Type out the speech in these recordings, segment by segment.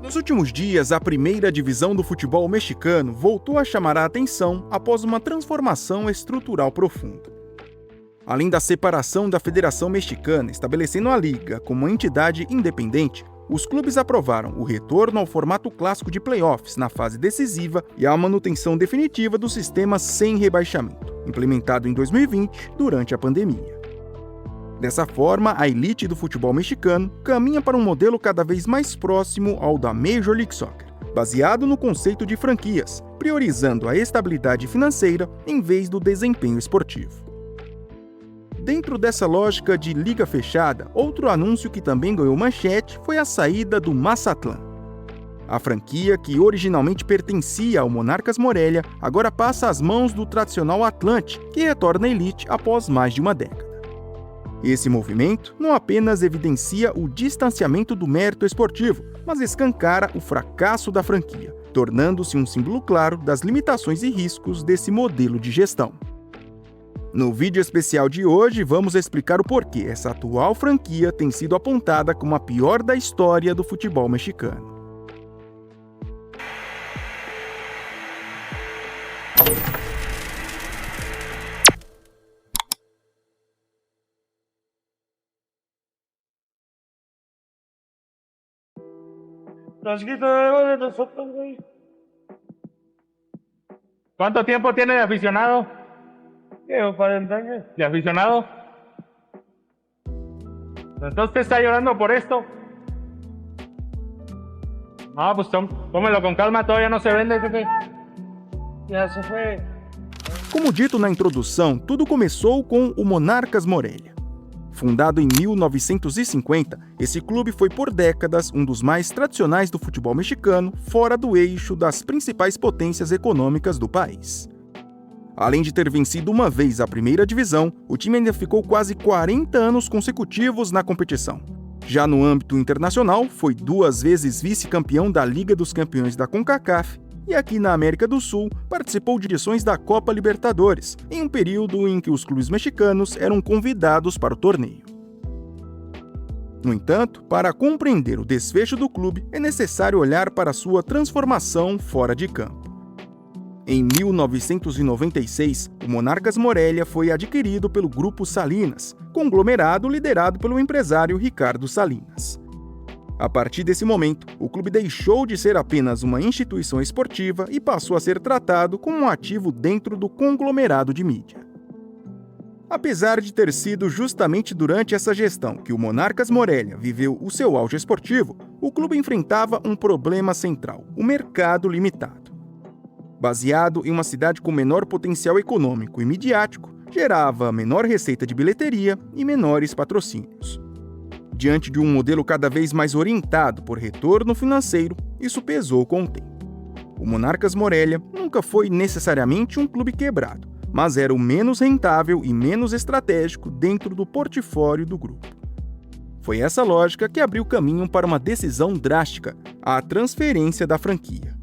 Nos últimos dias, a primeira divisão do futebol mexicano voltou a chamar a atenção após uma transformação estrutural profunda. Além da separação da Federação Mexicana, estabelecendo a liga como entidade independente, os clubes aprovaram o retorno ao formato clássico de playoffs na fase decisiva e a manutenção definitiva do sistema sem rebaixamento, implementado em 2020 durante a pandemia. Dessa forma, a elite do futebol mexicano caminha para um modelo cada vez mais próximo ao da Major League Soccer, baseado no conceito de franquias, priorizando a estabilidade financeira em vez do desempenho esportivo. Dentro dessa lógica de liga fechada, outro anúncio que também ganhou manchete foi a saída do Mazatlán. A franquia, que originalmente pertencia ao Monarcas Morelia, agora passa às mãos do tradicional Atlante, que retorna à elite após mais de uma década. Esse movimento não apenas evidencia o distanciamento do mérito esportivo, mas escancara o fracasso da franquia, tornando-se um símbolo claro das limitações e riscos desse modelo de gestão. No vídeo especial de hoje, vamos explicar o porquê essa atual franquia tem sido apontada como a pior da história do futebol mexicano. ¿Cuánto tiempo tiene de aficionado? ¿Qué? 40 años. ¿De aficionado? Entonces usted está llorando por esto. No, pues tómelo con calma, todavía no se vende, jefe. Ya se fue. Como dito na introdução, tudo começou com o Monarcas Morelia. Fundado em 1950, esse clube foi por décadas um dos mais tradicionais do futebol mexicano, fora do eixo das principais potências econômicas do país. Além de ter vencido uma vez a primeira divisão, o time ainda ficou quase 40 anos consecutivos na competição. Já no âmbito internacional, foi 2 vezes vice-campeão da Liga dos Campeões da CONCACAF e aqui na América do Sul participou de edições da Copa Libertadores, em um período em que os clubes mexicanos eram convidados para o torneio. No entanto, para compreender o desfecho do clube, é necessário olhar para sua transformação fora de campo. Em 1996, o Monarcas Morelia foi adquirido pelo Grupo Salinas, conglomerado liderado pelo empresário Ricardo Salinas. A partir desse momento, o clube deixou de ser apenas uma instituição esportiva e passou a ser tratado como um ativo dentro do conglomerado de mídia. Apesar de ter sido justamente durante essa gestão que o Monarcas Morelia viveu o seu auge esportivo, o clube enfrentava um problema central: o mercado limitado. Baseado em uma cidade com menor potencial econômico e midiático, gerava menor receita de bilheteria e menores patrocínios. Diante de um modelo cada vez mais orientado por retorno financeiro, isso pesou com o tempo. O Monarcas Morelia nunca foi necessariamente um clube quebrado, mas era o menos rentável e menos estratégico dentro do portfólio do grupo. Foi essa lógica que abriu caminho para uma decisão drástica: a transferência da franquia.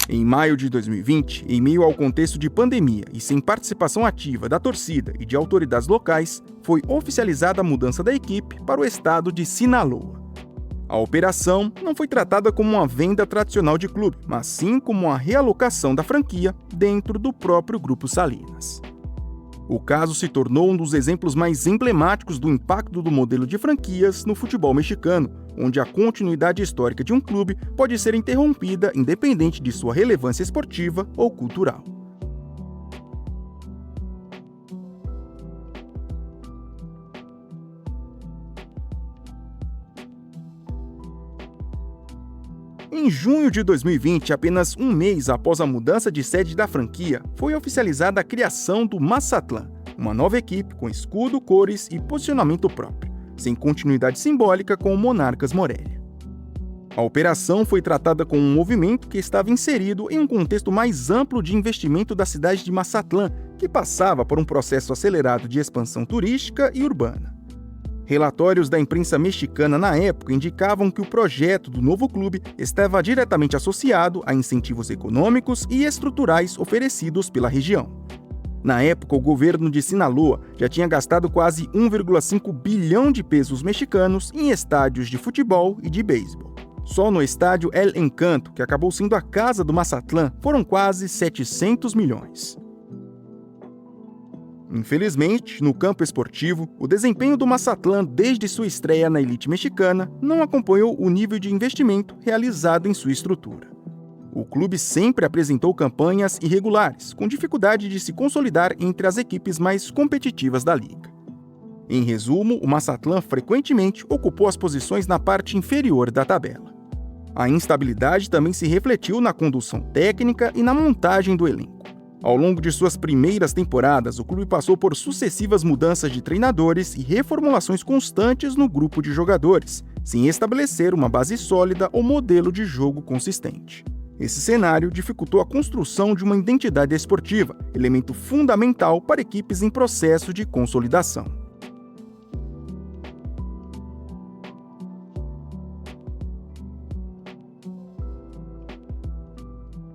Em maio de 2020, em meio ao contexto de pandemia e sem participação ativa da torcida e de autoridades locais, foi oficializada a mudança da equipe para o estado de Sinaloa. A operação não foi tratada como uma venda tradicional de clube, mas sim como uma realocação da franquia dentro do próprio Grupo Salinas. O caso se tornou um dos exemplos mais emblemáticos do impacto do modelo de franquias no futebol mexicano, onde a continuidade histórica de um clube pode ser interrompida independente de sua relevância esportiva ou cultural. Em junho de 2020, apenas um mês após a mudança de sede da franquia, foi oficializada a criação do Mazatlán, uma nova equipe com escudo, cores e posicionamento próprio, sem continuidade simbólica com o Monarcas Morelia. A operação foi tratada como um movimento que estava inserido em um contexto mais amplo de investimento da cidade de Mazatlán, que passava por um processo acelerado de expansão turística e urbana. Relatórios da imprensa mexicana na época indicavam que o projeto do novo clube estava diretamente associado a incentivos econômicos e estruturais oferecidos pela região. Na época, o governo de Sinaloa já tinha gastado quase 1,5 bilhão de pesos mexicanos em estádios de futebol e de beisebol. Só no estádio El Encanto, que acabou sendo a casa do Mazatlán, foram quase 700 milhões. Infelizmente, no campo esportivo, o desempenho do Mazatlán desde sua estreia na elite mexicana não acompanhou o nível de investimento realizado em sua estrutura. O clube sempre apresentou campanhas irregulares, com dificuldade de se consolidar entre as equipes mais competitivas da liga. Em resumo, o Mazatlán frequentemente ocupou as posições na parte inferior da tabela. A instabilidade também se refletiu na condução técnica e na montagem do elenco. Ao longo de suas primeiras temporadas, o clube passou por sucessivas mudanças de treinadores e reformulações constantes no grupo de jogadores, sem estabelecer uma base sólida ou modelo de jogo consistente. Esse cenário dificultou a construção de uma identidade esportiva, elemento fundamental para equipes em processo de consolidação.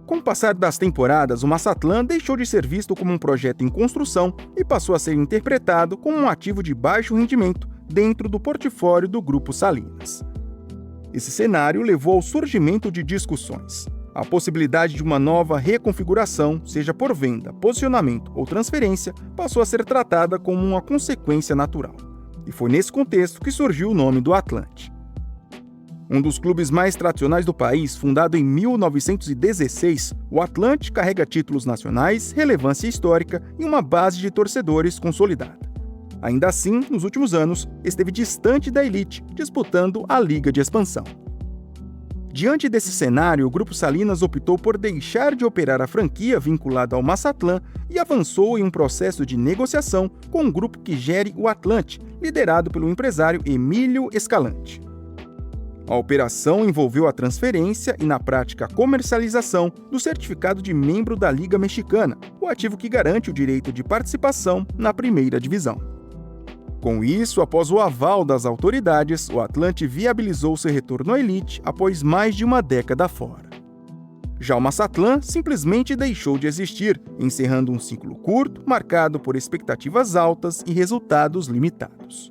Com o passar das temporadas, o Mazatlán deixou de ser visto como um projeto em construção e passou a ser interpretado como um ativo de baixo rendimento dentro do portfólio do Grupo Salinas. Esse cenário levou ao surgimento de discussões. A possibilidade de uma nova reconfiguração, seja por venda, posicionamento ou transferência, passou a ser tratada como uma consequência natural. E foi nesse contexto que surgiu o nome do Atlante. Um dos clubes mais tradicionais do país, fundado em 1916, o Atlante carrega títulos nacionais, relevância histórica e uma base de torcedores consolidada. Ainda assim, nos últimos anos, esteve distante da elite, disputando a Liga de Expansão. Diante desse cenário, o Grupo Salinas optou por deixar de operar a franquia vinculada ao Mazatlán e avançou em um processo de negociação com um grupo que gere o Atlante, liderado pelo empresário Emílio Escalante. A operação envolveu a transferência e, na prática, a comercialização do certificado de membro da Liga Mexicana, o ativo que garante o direito de participação na primeira divisão. Com isso, após o aval das autoridades, o Atlante viabilizou seu retorno à elite após mais de uma década fora. Já o Mazatlán simplesmente deixou de existir, encerrando um ciclo curto, marcado por expectativas altas e resultados limitados.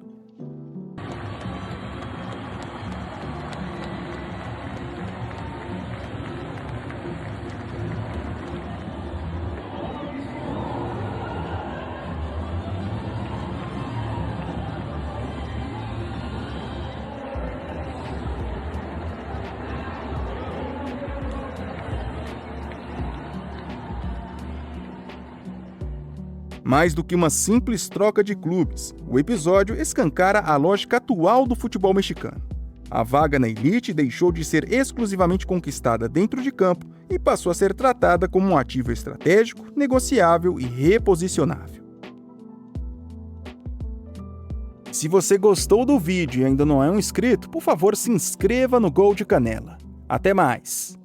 Mais do que uma simples troca de clubes, o episódio escancara a lógica atual do futebol mexicano. A vaga na elite deixou de ser exclusivamente conquistada dentro de campo e passou a ser tratada como um ativo estratégico, negociável e reposicionável. Se você gostou do vídeo e ainda não é um inscrito, por favor se inscreva no Gol de Canela. Até mais!